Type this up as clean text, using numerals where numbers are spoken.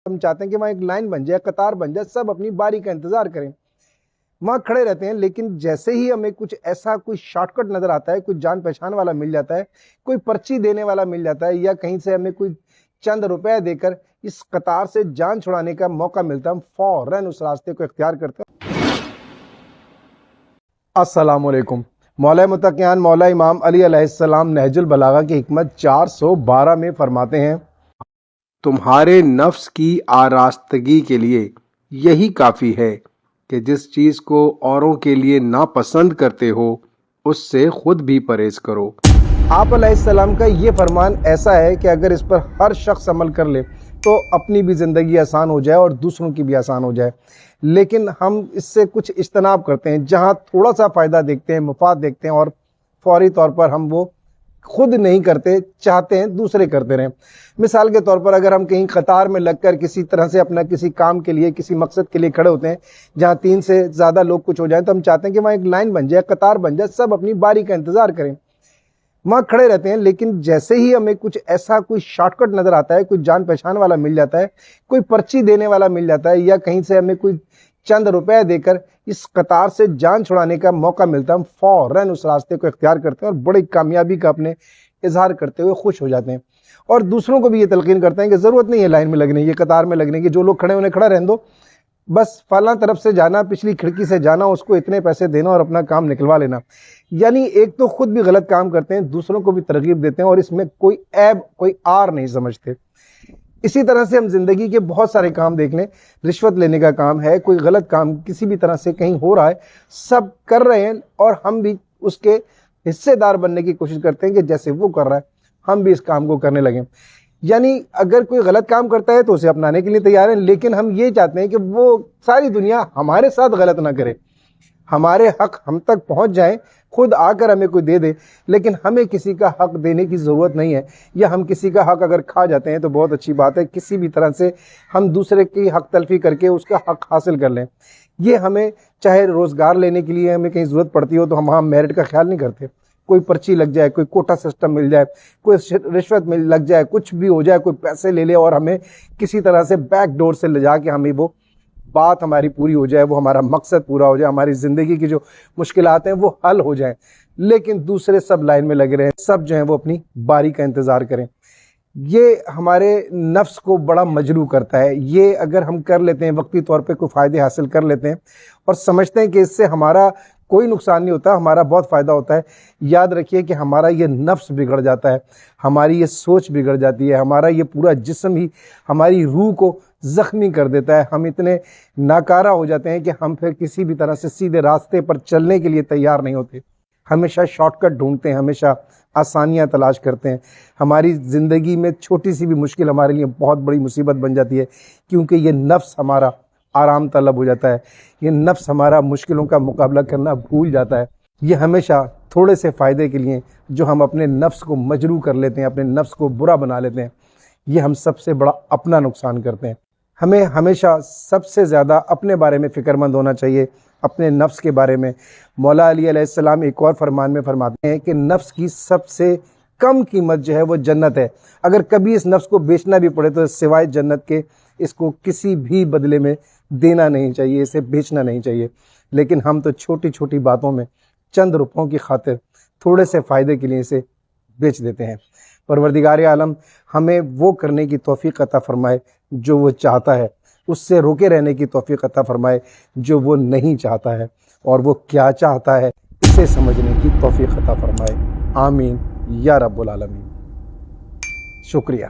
ہم چاہتے ہیں کہ وہاں ایک لائن بن جائے، قطار بن جائے، سب اپنی باری کا انتظار کریں، وہاں کھڑے رہتے ہیں۔ لیکن جیسے ہی ہمیں کچھ ایسا کوئی شارٹ کٹ نظر آتا ہے، کوئی جان پہچان والا مل جاتا ہے، کوئی پرچی دینے والا مل جاتا ہے، یا کہیں سے ہمیں کوئی چند روپے دے کر اس قطار سے جان چھڑانے کا موقع ملتا ہے، ہم فوراً اس راستے کو اختیار کرتے ہیں۔ السلام علیکم۔ مولا متقیان مولا امام علی علیہ السلام نہج البلاغہ کی حکمت 412 میں فرماتے ہیں، تمہارے نفس کی آراستگی کے لیے یہی کافی ہے کہ جس چیز کو اوروں کے لیے ناپسند کرتے ہو اس سے خود بھی پرہیز کرو۔ آپ علیہ السلام کا یہ فرمان ایسا ہے کہ اگر اس پر ہر شخص عمل کر لے تو اپنی بھی زندگی آسان ہو جائے اور دوسروں کی بھی آسان ہو جائے، لیکن ہم اس سے کچھ اجتناب کرتے ہیں، جہاں تھوڑا سا فائدہ دیکھتے ہیں، مفاد دیکھتے ہیں، اور فوری طور پر ہم وہ خود نہیں کرتے، چاہتے ہیں دوسرے کرتے رہیں۔ مثال کے طور پر اگر ہم کہیں قطار میں لگ کر کسی طرح سے اپنا کسی کام کے لیے، کسی مقصد کے لیے کھڑے ہوتے ہیں جہاں 3 سے زیادہ لوگ کچھ ہو جائیں، تو ہم چاہتے ہیں کہ وہاں ایک لائن بن جائے، قطار بن جائے، سب اپنی باری کا انتظار کریں، وہاں کھڑے رہتے ہیں۔ لیکن جیسے ہی ہمیں کچھ ایسا کوئی شارٹ کٹ نظر آتا ہے، کوئی جان پہچان والا مل جاتا ہے، کوئی پرچی دینے والا مل جاتا ہے، یا کہیں سے ہمیں کوئی چند روپے دے کر اس قطار سے جان چھڑانے کا موقع ملتا ہے، ہم فوراً اس راستے کو اختیار کرتے ہیں اور بڑی کامیابی کا اپنے اظہار کرتے ہوئے خوش ہو جاتے ہیں، اور دوسروں کو بھی یہ تلقین کرتے ہیں کہ ضرورت نہیں ہے لائن میں لگنے، یہ قطار میں لگنے کی، جو لوگ کھڑے انہیں کھڑا رہنے دو، بس فلاں طرف سے جانا، پچھلی کھڑکی سے جانا، اس کو اتنے پیسے دینا اور اپنا کام نکلوا لینا۔ یعنی ایک تو خود بھی غلط کام کرتے ہیں، دوسروں کو بھی ترغیب دیتے ہیں، اور اس میں کوئی عیب، کوئی آر نہیں سمجھتے۔ اسی طرح سے ہم زندگی کے بہت سارے کام دیکھ لیں، رشوت لینے کا کام ہے، کوئی غلط کام کسی بھی طرح سے کہیں ہو رہا ہے، سب کر رہے ہیں، اور ہم بھی اس کے حصے دار بننے کی کوشش کرتے ہیں کہ جیسے وہ کر رہا ہے ہم بھی اس کام کو کرنے لگیں۔ یعنی اگر کوئی غلط کام کرتا ہے تو اسے اپنانے کے لیے تیار ہیں، لیکن ہم یہ چاہتے ہیں کہ وہ ساری دنیا ہمارے ساتھ غلط نہ کرے، ہمارے حق ہم تک پہنچ جائیں، خود آ کر ہمیں کوئی دے دے، لیکن ہمیں کسی کا حق دینے کی ضرورت نہیں ہے، یا ہم کسی کا حق اگر کھا جاتے ہیں تو بہت اچھی بات ہے، کسی بھی طرح سے ہم دوسرے کی حق تلفی کر کے اس کا حق حاصل کر لیں۔ یہ ہمیں چاہے روزگار لینے کے لیے ہمیں کہیں ضرورت پڑتی ہو تو ہم وہاں میرٹ کا خیال نہیں کرتے، کوئی پرچی لگ جائے، کوئی کوٹا سسٹم مل جائے، کوئی رشوت لگ جائے، کچھ بھی ہو جائے، کوئی پیسے لے لے اور ہمیں کسی طرح سے بیک ڈور سے لے جا کے ہمیں وہ بات ہماری پوری ہو جائے، وہ ہمارا مقصد پورا ہو جائے، ہماری زندگی کی جو مشکلات ہیں وہ حل ہو جائیں، لیکن دوسرے سب لائن میں لگے رہیں، سب جو ہیں وہ اپنی باری کا انتظار کریں۔ یہ ہمارے نفس کو بڑا مجروح کرتا ہے۔ یہ اگر ہم کر لیتے ہیں، وقتی طور پہ کوئی فائدے حاصل کر لیتے ہیں اور سمجھتے ہیں کہ اس سے ہمارا کوئی نقصان نہیں ہوتا، ہمارا بہت فائدہ ہوتا ہے، یاد رکھیے کہ ہمارا یہ نفس بگڑ جاتا ہے، ہماری یہ سوچ بگڑ جاتی ہے، ہمارا یہ پورا جسم ہی ہماری روح کو زخمی کر دیتا ہے، ہم اتنے ناکارہ ہو جاتے ہیں کہ ہم پھر کسی بھی طرح سے سیدھے راستے پر چلنے کے لیے تیار نہیں ہوتے، ہمیشہ شارٹ کٹ ڈھونڈتے ہیں، ہمیشہ آسانیاں تلاش کرتے ہیں۔ ہماری زندگی میں چھوٹی سی بھی مشکل ہمارے لیے بہت بڑی مصیبت بن جاتی ہے، کیونکہ یہ نفس ہمارا آرام طلب ہو جاتا ہے، یہ نفس ہمارا مشکلوں کا مقابلہ کرنا بھول جاتا ہے۔ یہ ہمیشہ تھوڑے سے فائدے کے لیے جو ہم اپنے نفس کو مجروح کر لیتے ہیں، اپنے نفس کو برا بنا لیتے ہیں، یہ ہم سب سے بڑا اپنا نقصان کرتے ہیں۔ ہمیں ہمیشہ سب سے زیادہ اپنے بارے میں فکر مند ہونا چاہیے، اپنے نفس کے بارے میں۔ مولا علی علیہ السلام ایک اور فرمان میں فرماتے ہیں کہ نفس کی سب سے کم قیمت جو ہے وہ جنت ہے، اگر کبھی اس نفس کو بیچنا بھی پڑے تو سوائے جنت کے اس کو کسی بھی بدلے میں دینا نہیں چاہیے، اسے بیچنا نہیں چاہیے۔ لیکن ہم تو چھوٹی چھوٹی باتوں میں چند روپوں کی خاطر تھوڑے سے فائدے کے لیے اسے بیچ دیتے ہیں۔ پروردگار عالم ہمیں وہ کرنے کی توفیق عطا فرمائے جو وہ چاہتا ہے، اس سے روکے رہنے کی توفیق عطا فرمائے جو وہ نہیں چاہتا ہے، اور وہ کیا چاہتا ہے اسے سمجھنے کی توفیق عطا فرمائے۔ آمین یا رب العالمین۔ شکریہ۔